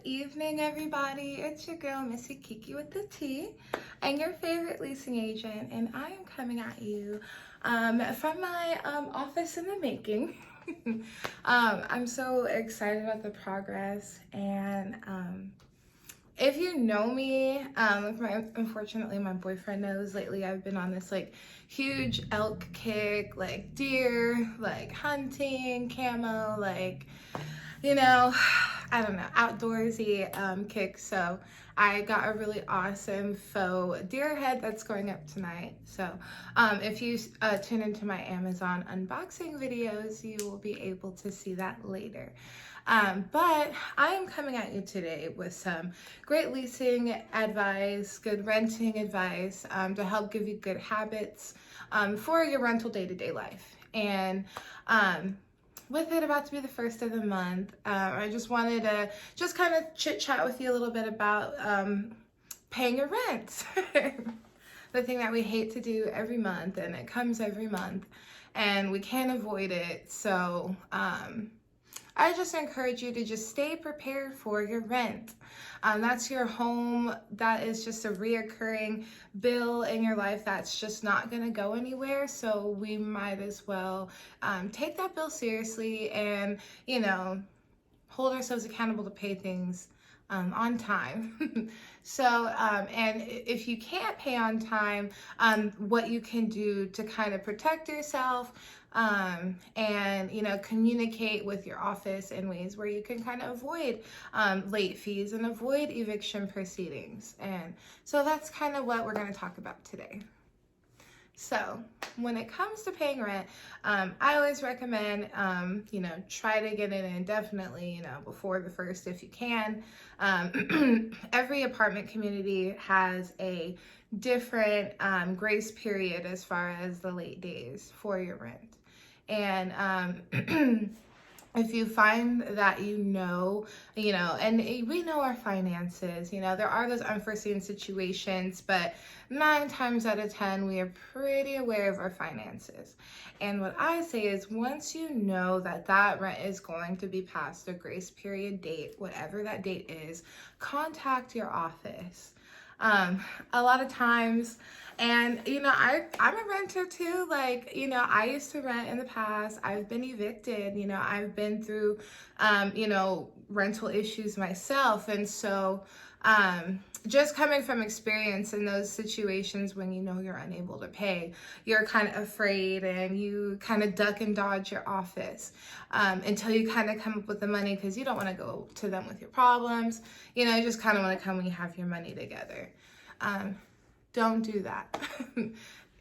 evening, everybody. It's your girl, Missy Kiki with the T, and your favorite leasing agent, and I am coming at you from my office in the making. I'm so excited about the progress, and if you know me, unfortunately my boyfriend knows, lately I've been on this like huge elk kick, like deer, like hunting, camo, like, I don't know, outdoorsy kick. So I got a really awesome faux deer head that's going up tonight. So if you tune into my Amazon unboxing videos, you will be able to see that later. But I am coming at you today with some great leasing advice, good renting advice, to help give you good habits for your rental day-to-day life. And with it about to be the first of the month, I just wanted to just kind of chit chat with you a little bit about paying your rent. The thing that we hate to do every month, and it comes every month and we can't avoid it. So I just encourage you to just stay prepared for your rent. That's your home. That is just a reoccurring bill in your life that's just not going to go anywhere. So we might as well take that bill seriously and, hold ourselves accountable to pay things on time. So, and if you can't pay on time, what you can do to kind of protect yourself and, communicate with your office in ways where you can kind of avoid late fees and avoid eviction proceedings. And so that's kind of what we're going to talk about today. So when it comes to paying rent, I always recommend, try to get it in definitely, before the first if you can. Every apartment community has a different grace period as far as the late days for your rent. And if you find that and we know our finances, there are those unforeseen situations, but 9 times out of 10, we are pretty aware of our finances. And what I say is, once you know that rent is going to be past a grace period date, whatever that date is, contact your office. A lot of times, and I'm a renter too. I used to rent in the past. I've been evicted. I've been through rental issues myself. And so just coming from experience in those situations when you're unable to pay, you're kind of afraid and you kind of duck and dodge your office until you kind of come up with the money, because you don't want to go to them with your problems. You just kind of want to come when you have your money together. Don't do that.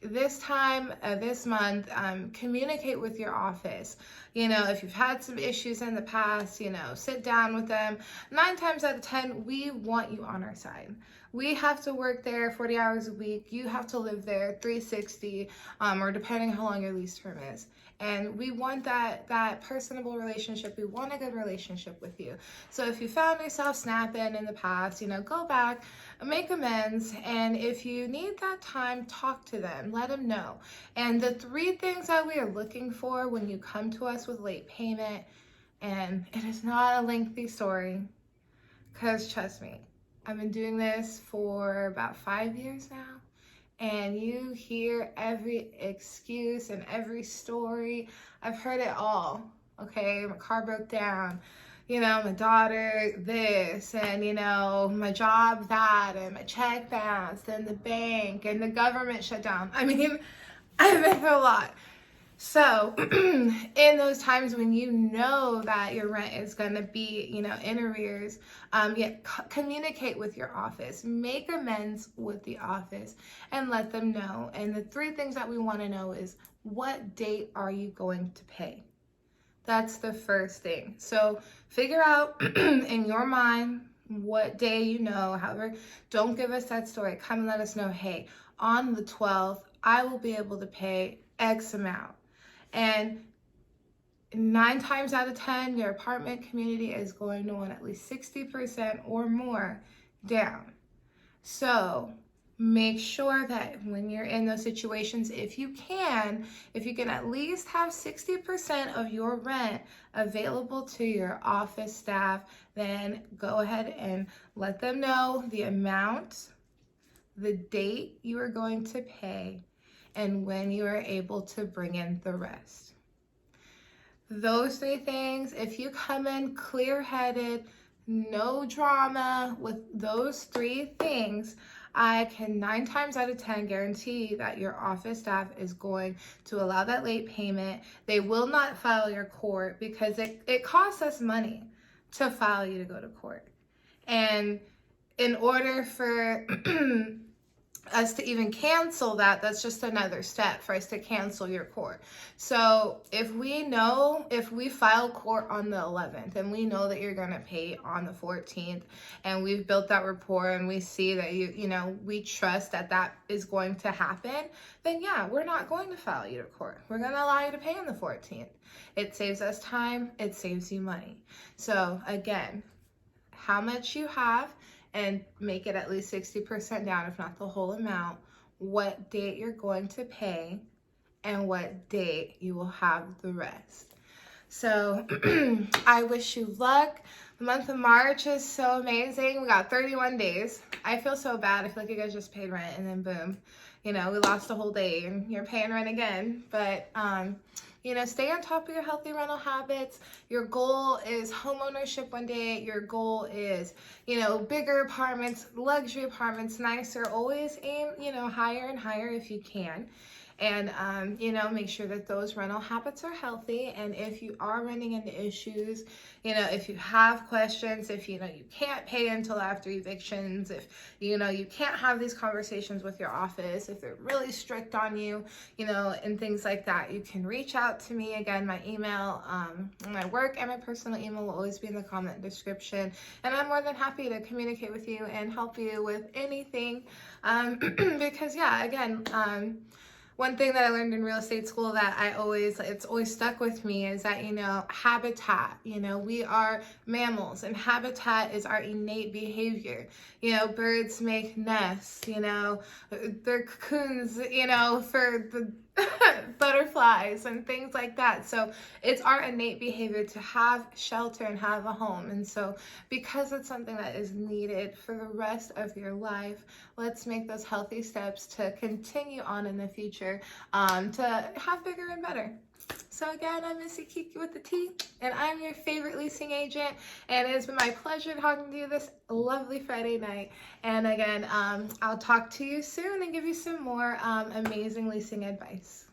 This time, this month, communicate with your office. If you've had some issues in the past, sit down with them. 9 times out of 10, we want you on our side. We have to work there 40 hours a week. You have to live there 360, or depending how long your lease term is. And we want that personable relationship. We want a good relationship with you. So if you found yourself snapping in the past, go back, make amends. And if you need that time, talk to them, let them know. And the 3 things that we are looking for when you come to us with late payment, and it is not a lengthy story, because trust me, I've been doing this for about 5 years now. And you hear every excuse and every story. I've heard it all. Okay, my car broke down, my daughter this, and my job that, and my check bounced, and the bank, and the government shut down. I mean, I've been through a lot. So in those times when that your rent is going to be, in arrears, communicate with your office, make amends with the office, and let them know. And the 3 things that we want to know is, what date are you going to pay? That's the first thing. So figure out in your mind what day however, don't give us that story. Come and let us know, hey, on the 12th, I will be able to pay X amount. And 9 times out of 10, your apartment community is going to want at least 60% or more down. So make sure that when you're in those situations, if you can at least have 60% of your rent available to your office staff, then go ahead and let them know the amount, the date you are going to pay, and when you are able to bring in the rest. Those three things, if you come in clear-headed, no drama with those three things, I can 9 times out of 10 guarantee that your office staff is going to allow that late payment. They will not file your court because it costs us money to file you to go to court. And in order for us to even cancel that, that's just another step for us to cancel your court. So if we file court on the 11th and we know that you're going to pay on the 14th, and we've built that rapport and we see that we trust that that is going to happen, then yeah, we're not going to file you to court. We're going to allow you to pay on the 14th. It saves us time, it saves you money. So again, how much you have, and make it at least 60% down, if not the whole amount, what date you're going to pay, and what date you will have the rest. So I wish you luck. The month of March is so amazing. We got 31 days. I feel so bad. I feel like you guys just paid rent and then boom, we lost a whole day and you're paying rent again. But stay on top of your healthy rental habits. Your goal is home ownership one day. Your goal is, bigger apartments, luxury apartments, nicer. Always aim, higher and higher if you can. And, make sure that those rental habits are healthy. And if you are running into issues, if you have questions, if, you can't pay until after evictions, if, you can't have these conversations with your office, if they're really strict on you, and things like that, you can reach out to me. Again, my email, my work and my personal email will always be in the comment description. And I'm more than happy to communicate with you and help you with anything. Because yeah, again, one thing that I learned in real estate school that it's always stuck with me is that, habitat, we are mammals and habitat is our innate behavior. Birds make nests, they're cocoons, for the butterflies and things like that. So it's our innate behavior to have shelter and have a home. And so because it's something that is needed for the rest of your life, let's make those healthy steps to continue on in the future, to have bigger and better. So again, I'm Missy Kiki with the T, and I'm your favorite leasing agent, and it has been my pleasure talking to you this lovely Friday night. And again, I'll talk to you soon and give you some more amazing leasing advice.